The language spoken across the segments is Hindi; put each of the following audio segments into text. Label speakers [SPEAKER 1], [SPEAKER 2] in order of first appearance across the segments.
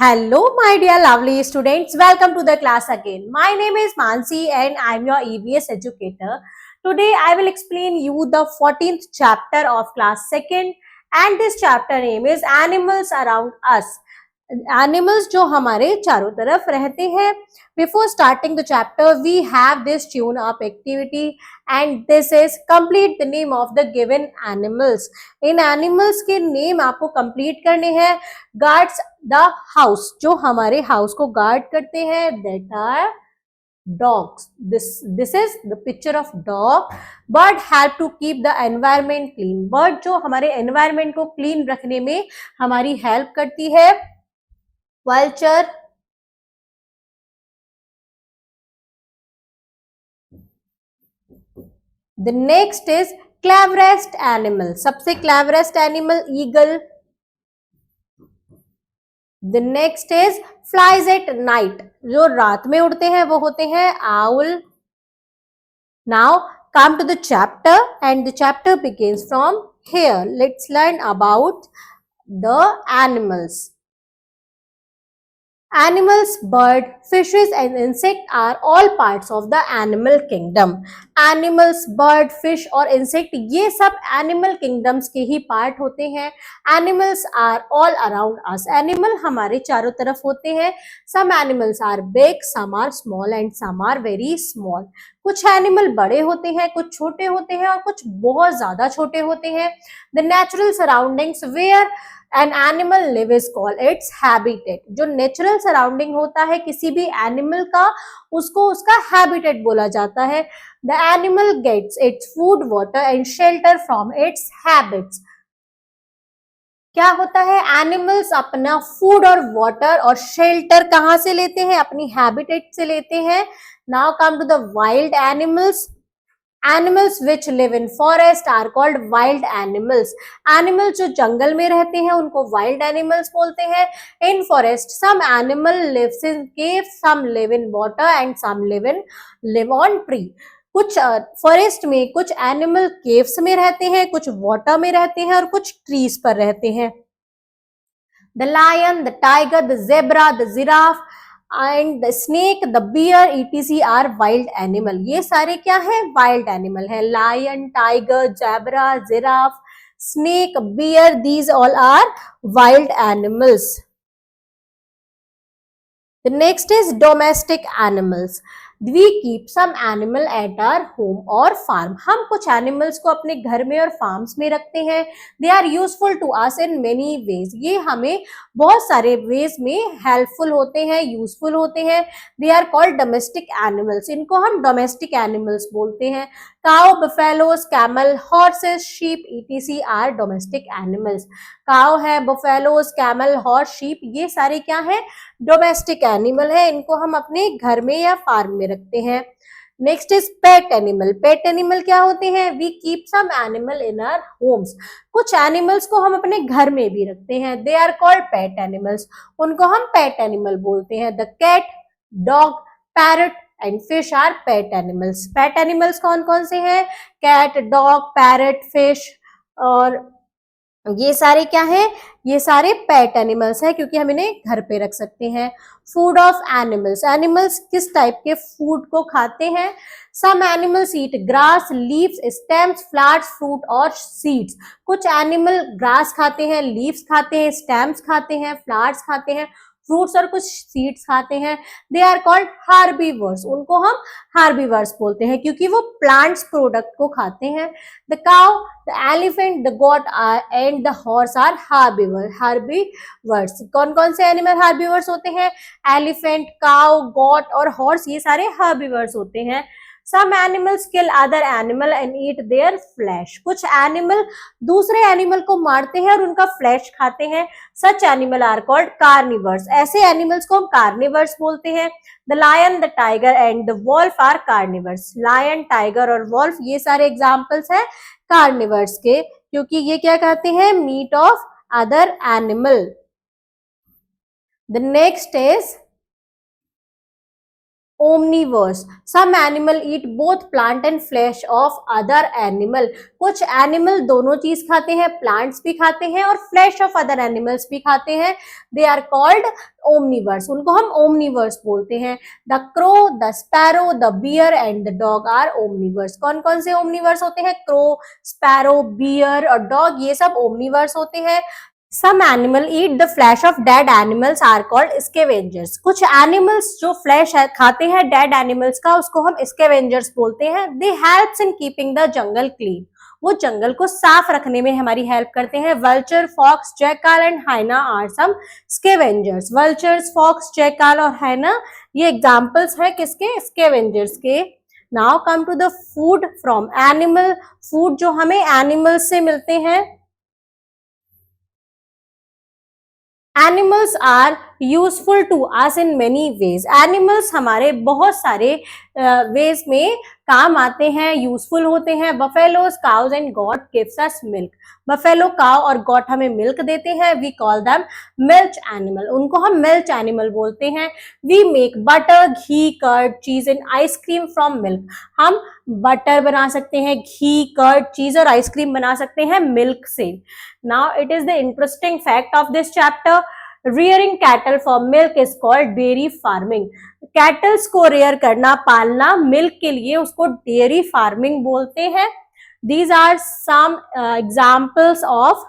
[SPEAKER 1] Hello, my dear lovely students. Welcome to the class again. My name is Mansi and I am your EVS educator. Today, I will explain you the 14th chapter of class 2nd and this chapter name is Animals Around Us. Animals जो हमारे चारों तरफ रहते हैं. Before starting the chapter we have this tune up activity and this is complete the name of the given animals. इन एनिमल्स के नेम आपको कंप्लीट करने हैं. गार्ड्स द हाउस, जो हमारे हाउस को गार्ड करते हैं, that are dogs. This is the picture of dog. Bird help to keep the environment clean. Bird जो हमारे environment को clean रखने में हमारी help करती है. Vulture, the next is cleverest animal. सबसे cleverest animal eagle. The next is flies at night. जो रात में उड़ते हैं वो होते हैं owl. Now come to the chapter and the chapter begins from here. Let's learn about the animals. Animals, bird, fishes and insect are all parts of the animal kingdom. Animals, bird, fish और insect ये सब animal kingdoms के ही part होते हैं. Animals are all around us. Animal हमारे चारों तरफ होते हैं. Some animals are big, some are small and some are very small. कुछ एनिमल बड़े होते हैं, कुछ छोटे होते हैं और कुछ बहुत ज्यादा छोटे होते हैं. The natural surroundings where an animal live is called its habitat. जो नेचुरल सराउंडिंग होता है किसी भी एनिमल का, उसको उसका हैबिटेट बोला जाता है. The animal gets its food, water and shelter from its habits. क्या होता है, एनिमल्स अपना फूड और वाटर और शेल्टर कहाँ से लेते हैं, अपनी हैबिटेट से लेते हैं. Now come to the wild animals. Animals which live in forest are called wild animals. Animals जो जंगल में रहते हैं उनको wild animals बोलते हैं. In forest, some animal lives in caves, some live in water and some live on tree. कुछ फॉरेस्ट में कुछ एनिमल केव्स में रहते हैं, कुछ वाटर में रहते हैं और कुछ ट्रीज पर रहते हैं. The lion, the tiger, the zebra, the giraffe and the snake, the bear etc are wild animal. ये सारे क्या है, wild animal है. Lion, tiger, zebra, giraffe, snake, bear, these all are wild animals. The next is domestic animals. We keep some animal at our home or farm. हम कुछ एनिमल्स को अपने घर में और फार्म्स में रखते हैं. They are useful to us in many ways. ये हमें बहुत सारे वेज में हेल्पफुल होते हैं, यूजफुल होते हैं. They are called domestic animals. इनको हम डोमेस्टिक एनिमल्स बोलते हैं. Cow, buffaloes, camel, horses, sheep etc are domestic animals. Cow है, buffaloes, camel, horse, sheep ये सारे क्या है, डोमेस्टिक एनिमल है. इनको हम अपने घर में या फार्म में रखते हैं. Next is pet animal. Pet animal क्या होते हैं, we keep some animal in our homes. कुछ एनिमल्स को हम अपने घर में भी रखते हैं. They are called pet animals. उनको हम पेट एनिमल बोलते हैं. The cat, dog, parrot and fish are pet animals. Pet animals कौन कौन से हैं, कैट, डॉग, पैरट, फिश और ये सारे क्या है, ये सारे पेट एनिमल्स है क्योंकि हम इन्हें घर पे रख सकते हैं. Food of animals. एनिमल्स किस टाइप के फूड को खाते हैं. Some animals eat grass, leaves, stems, flowers, fruit और सीड्स. कुछ एनिमल ग्रास खाते हैं, लीव्स खाते हैं, स्टेम्स खाते हैं, फ्लावर्स खाते हैं, फ्रूट्स और कुछ सीड्स खाते हैं. They are called herbivores. उनको हम हार्बीवर्स बोलते हैं क्योंकि वो प्लांट्स प्रोडक्ट को खाते हैं. The cow, the elephant, the goat and the horse are herbivores. कौन कौन से एनिमल हार्बीवर्स होते हैं, एलिफेंट, काउ, गोट और हॉर्स ये सारे हार्बीवर्स होते हैं. Some animals kill other animal and eat their flesh. कुछ एनिमल दूसरे एनिमल को मारते हैं और उनका फ्लैश खाते हैं. Such animal are called carnivores. ऐसे एनिमल्स को हम कार्निवर्स बोलते हैं. The lion, the tiger and the wolf are carnivores. Lion, tiger और wolf ये सारे एग्जाम्पल्स हैं कार्निवर्स के, क्योंकि ये क्या कहते हैं, meat of other animal. The next is omnivores. Some animal eat both plant and flesh of other animal. कुछ एनिमल दोनों चीज खाते हैं, प्लांट्स भी खाते हैं और फ्लैश ऑफ अदर एनिमल्स भी खाते हैं. They are called omnivores. उनको हम ओमनिवर्स बोलते हैं. The crow, the sparrow, the bear and the dog are omnivores. कौन कौन से ओमनिवर्स होते हैं? क्रो, स्पैरो, बियर और डॉग, ये सब ओमनिवर्स होते हैं. Some animal eat the flesh of dead animals are called scavengers. कुछ animals जो flesh खाते हैं dead animals का, उसको हम scavengers बोलते हैं. They helps in keeping the jungle clean. वो जंगल को साफ रखने में हमारी हेल्प करते हैं. Vulture, fox, jackal and hyena are some scavengers. Vultures, fox, jackal और hyena ये examples है किसके? Scavengers के. Now come to the food from animal. Food जो हमें animals से मिलते हैं. Animals are useful to us in many ways. Animals हमारे बहुत सारे ways में काम आते हैं, यूजफुल होते हैं. Buffaloes, cows and goat gives us milk. Buffalo, cow और goat हमें milk देते हैं. We call them milch animal. उनको हम milch animal बोलते हैं. We make butter, ghee, curd, cheese and ice cream from milk. हम बटर बना सकते हैं, घी, कर्ड, चीज और आइसक्रीम बना सकते हैं मिल्क से. Now it is the interesting fact of this chapter. Rearing cattle for milk is called dairy farming. Kettles को रेयर करना, पालना मिल्क के लिए, उसको डेयरी फार्मिंग बोलते हैं. These are some examples of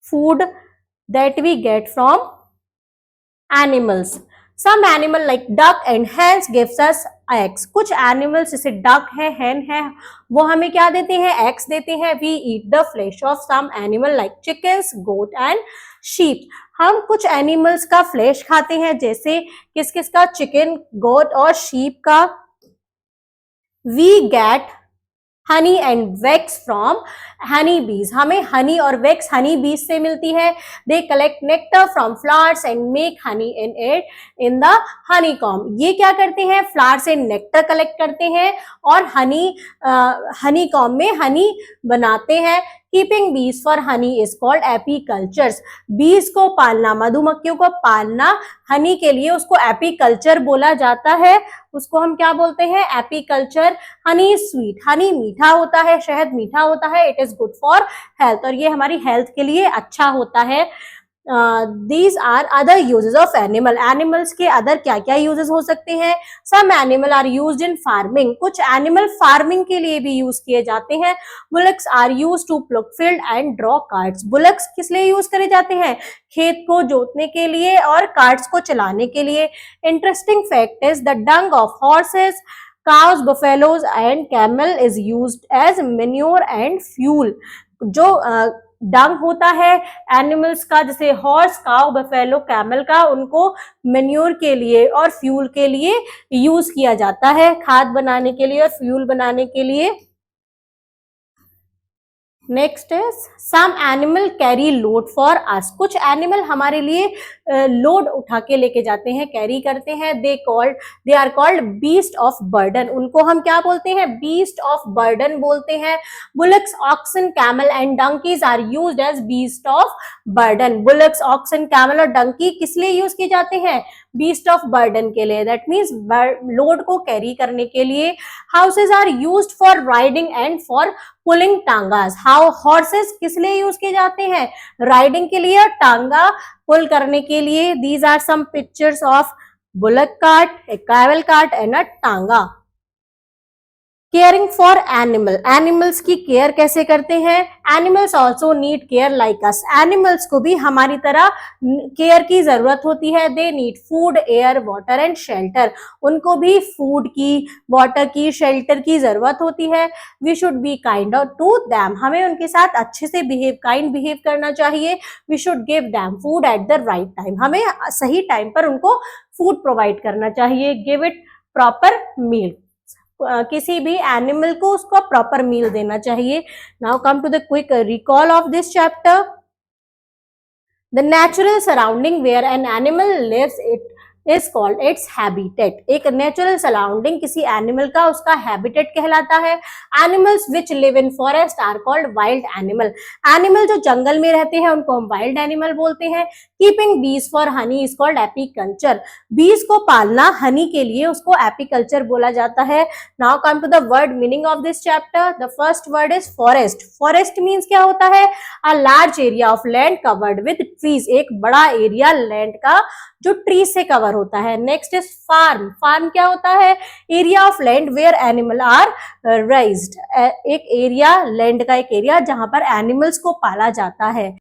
[SPEAKER 1] food that we get from animals. Some animal like duck and hens gives us eggs. कुछ animals जैसे duck है, hen है, वो हमें क्या देते हैं? eggs देते हैं. We eat the flesh of some animal like chickens, goat and sheep. हम कुछ animals का flesh खाते हैं, जैसे किस किस का? chicken, goat और sheep का. We get honey and wax from honey bees. हमें honey और wax honey bees से मिलती है. They collect nectar from flowers and make honey and aid in the honeycomb. ये क्या करते हैं? फ्लावर से नेक्टर कलेक्ट करते हैं और honeycomb में हनी बनाते हैं. Keeping bees for honey is called apiculture. बीज को पालना, मधुमक्खियों को पालना हनी के लिए, उसको एपीकल्चर बोला जाता है. उसको हम क्या बोलते हैं? Apiculture. Honey is sweet. Honey मीठा होता है, शहद मीठा होता है. It is good for health, और ये हमारी हेल्थ के लिए अच्छा होता है. These are other uses of animal. Animals के अदर क्या क्या uses हो सकते हैं? Some animal are used in farming. कुछ animal farming के लिए भी use किए जाते हैं. Bullocks are used to plough field and draw carts. Bullocks किस लिए use करे जाते हैं? खेत को जोतने के लिए और carts को चलाने के लिए. Interesting fact is the dung of horses, cows, buffaloes and camel is used as manure and fuel. जो डंग होता है एनिमल्स का, जैसे हॉर्स, काउ, बफेलो, कैमल का, उनको मेन्योर के लिए और फ्यूल के लिए यूज किया जाता है, खाद बनाने के लिए और फ्यूल बनाने के लिए. Next is some animal carry load for us. कुछ एनिमल हमारे लिए लोड उठा के लेके जाते हैं, कैरी करते हैं. They are called beast of burden. उनको हम क्या बोलते हैं? बीस्ट ऑफ बर्डन बोलते हैं. Bullocks, oxen, camel and donkeys are used as beast of burden. Bullocks, oxen, camel और डंकी किस लिए यूज किए जाते हैं? बीस्ट ऑफ बर्डन के लिए. दैट मीन्स लोड को कैरी करने के लिए. Houses are used for riding and for pulling tangas. Horses किस लिए यूज किए जाते हैं? राइडिंग के लिए, टांगा पुल करने के लिए. These are some pictures of bullock cart, a camel cart and a tanga. Caring for animal. Animals की केयर कैसे करते हैं? Animals also need care like us. Animals को भी हमारी तरह केयर की जरूरत होती है. They need food, air, water and shelter. उनको भी फूड की, वाटर की, शेल्टर की जरूरत होती है. We should be kind to them. हमें उनके साथ अच्छे से काइंड बिहेव करना चाहिए. We should give them food at the right time. हमें सही टाइम पर उनको फूड प्रोवाइड करना चाहिए. Give it proper meal. किसी भी एनिमल को उसको प्रॉपर मील देना चाहिए. Now come to the quick recall of this chapter. The natural surrounding where an animal lives, it is called its habitat. एक नेचुरल सराउंडिंग किसी एनिमल का उसका हैबिटेट कहलाता है। Animals which live in forest are called wild animal. Animal जो जंगल में रहते हैं उनको हम वाइल्ड एनिमल बोलते हैं। Keeping bees for honey is called apiculture. बीज को पालना हनी के लिए उसको एपीकल्चर बोला जाता है। Now come to the word meaning of this chapter. The first word is forest. Forest means क्या होता है? A large area of land covered with trees. एक बड़ा एरिया लैंड का जो ट्री से कवर होता है। Next is farm. फार्म क्या होता है? Area of land where animal are raised. एक एरिया, लैंड का एक एरिया जहां पर एनिमल्स को पाला जाता है।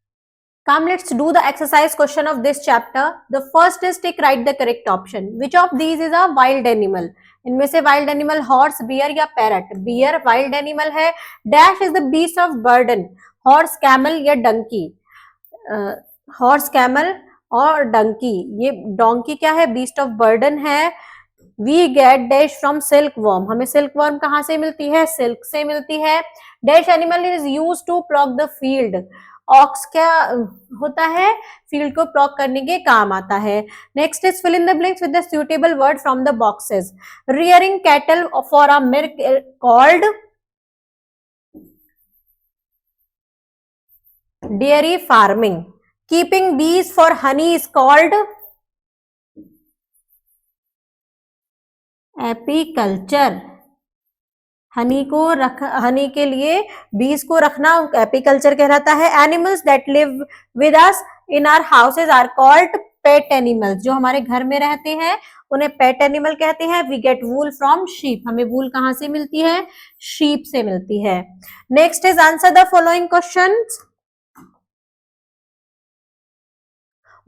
[SPEAKER 1] Come, let's do the exercise question of this chapter. The first is take write the correct option. Which of these is a wild animal? इनमें से wild animal horse, bear या parrot? Bear wild animal है. Dash is the beast of burden. Horse, camel या donkey? Horse, camel और donkey. ये donkey क्या है? Beast of burden है. We get dash from silkworm. हमें silkworm कहाँ से मिलती है? Silk से मिलती है. Dash animal is used to plough the field. Ox क्या होता है? फील्ड को प्लॉग करने के काम आता है। Next is fill in the blanks with the suitable word from the boxes. Rearing cattle for a milk called dairy farming. Keeping bees for honey is called apiculture. Honey के लिए बीज को रखना एपीकल्चर कहलाता है। Animals that live with us in our houses are called pet animals. जो हमारे घर में रहते हैं उन्हें पेट एनिमल कहते हैं। We get wool from sheep. हमें वूल कहां से मिलती है? शीप से मिलती है। Next is answer the following questions.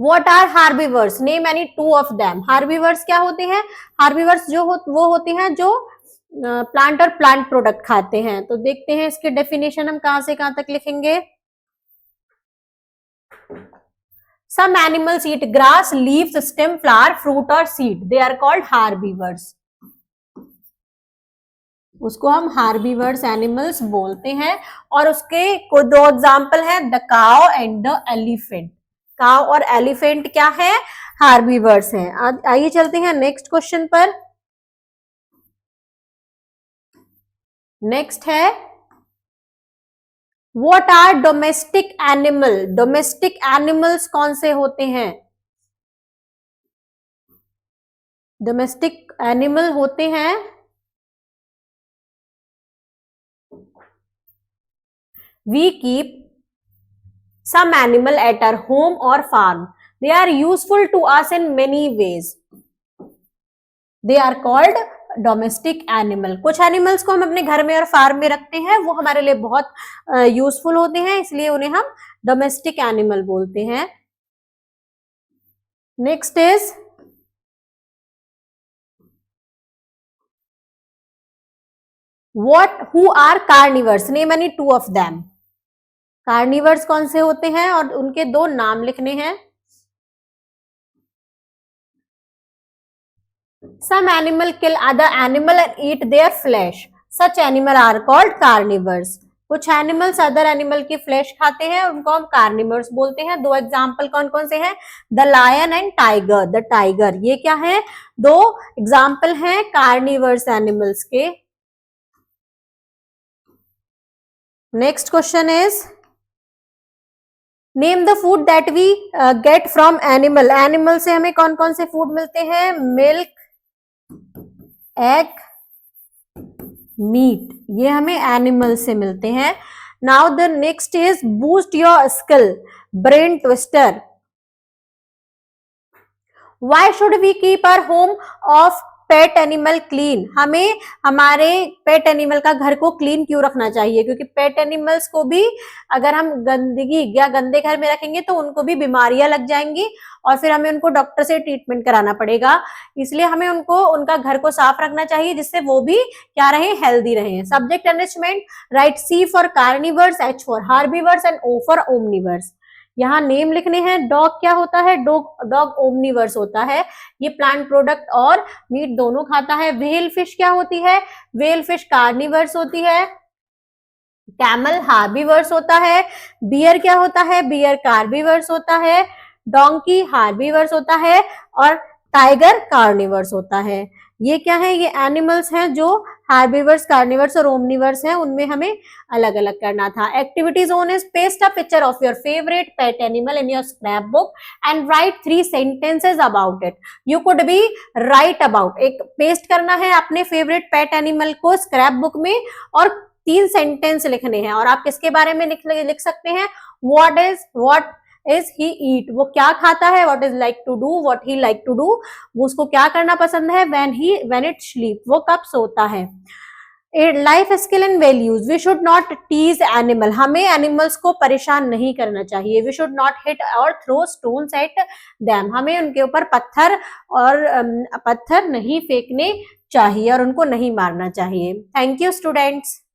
[SPEAKER 1] What are herbivores? Name any two of them. Herbivores क्या होते हैं? Herbivores वो होते हैं जो प्लांट और प्लांट प्रोडक्ट खाते हैं। तो देखते हैं इसके डेफिनेशन हम कहां से कहां तक लिखेंगे। Some animals eat grass, leaves, stem, flower, fruit or seed. They are called herbivores. उसको हम हार्बीवर्स एनिमल्स बोलते हैं। और उसके को दो एग्जाम्पल है, the cow and the elephant. Cow और एलिफेंट क्या है? हार्बीवर्स हैं। आइए चलते हैं नेक्स्ट क्वेश्चन पर। नेक्स्ट है what are domestic animal. Domestic animals कौन से होते हैं? डोमेस्टिक एनिमल होते हैं we keep some animal at our home or farm. They are useful to us in many ways. They are called domestic animal. कुछ एनिमल्स को हम अपने घर में और फार्म में रखते हैं, वो हमारे लिए बहुत यूजफुल होते हैं, इसलिए उन्हें हम डोमेस्टिक एनिमल बोलते हैं। Next is who are carnivores? Name any two of them. Carnivores कौन से होते हैं और उनके दो नाम लिखने हैं। Some animal kill other animal and eat their flesh. Such animal are called carnivores. कुछ एनिमल्स अदर एनिमल की फ्लैश खाते हैं, उनको हम कार्निवर्स बोलते हैं। दो एग्जाम्पल कौन कौन से हैं? The lion and tiger. The tiger ये क्या है? दो एग्जाम्पल हैं कार्निवर्स एनिमल्स के। Next question is name the food that we get from animal. Animal से हमें कौन कौन से फूड मिलते हैं? मिल्क, एग, मीट, ये हमें एनिमल से मिलते हैं। Now the next is boost your skill, brain twister. Why should we keep our home of pet animal clean. हमें हमारे पेट एनिमल का घर को क्लीन क्यों रखना चाहिए? क्योंकि पेट एनिमल्स को भी अगर हम गंदगी या गंदे घर में रखेंगे तो उनको भी बीमारियां लग जाएंगी और फिर हमें उनको डॉक्टर से ट्रीटमेंट कराना पड़ेगा। इसलिए हमें उनका घर को साफ रखना चाहिए जिससे वो भी क्या रहे? हेल्दी रहे। Subject enrichment, write C for carnivores, H for herbivores and O for omnivores. यहाँ नेम लिखने हैं। डॉग क्या होता है? डॉग ओमनिवर्स होता है, ये प्लांट प्रोडक्ट और मीट दोनों खाता है। व्हेल फिश क्या होती है? व्हेल फिश कार्निवर्स होती है। कैमल हार्बीवर्स होता है। बियर क्या होता है? बियर कार्बीवर्स होता है। डोंकी हार्बीवर्स होता है। और टाइगर कार्निवर्स होता है। ये क्या है, ये एनिमल्स हैं जो हार्बिवर्स, कार्निवर्स और ओमनिवर्स हैं, उनमें हमें अलग अलग करना था। Activity zone is paste a picture of your favourite pet animal in your scrap book and right 3 sentences about it. You could be right about, एक पेस्ट करना है अपने फेवरेट पेट एनिमल को स्क्रैप बुक में और 3 सेंटेंस लिखने हैं। और आप किसके बारे में लिख सकते हैं, व्हाट इज ही ईट, वो क्या खाता है, what is like to do, what he like to do, वो उसको क्या करना पसंद है, व्हेन इट स्लीप, वो कब सोता है। Life skill and values, we should not tease animal, हमें एनिमल्स को परेशान नहीं करना चाहिए। वी शुड नॉट हिट और थ्रो स्टोन्स एट देम, हमें उनके ऊपर पत्थर नहीं फेंकने चाहिए और उनको नहीं मारना चाहिए। Thank you students.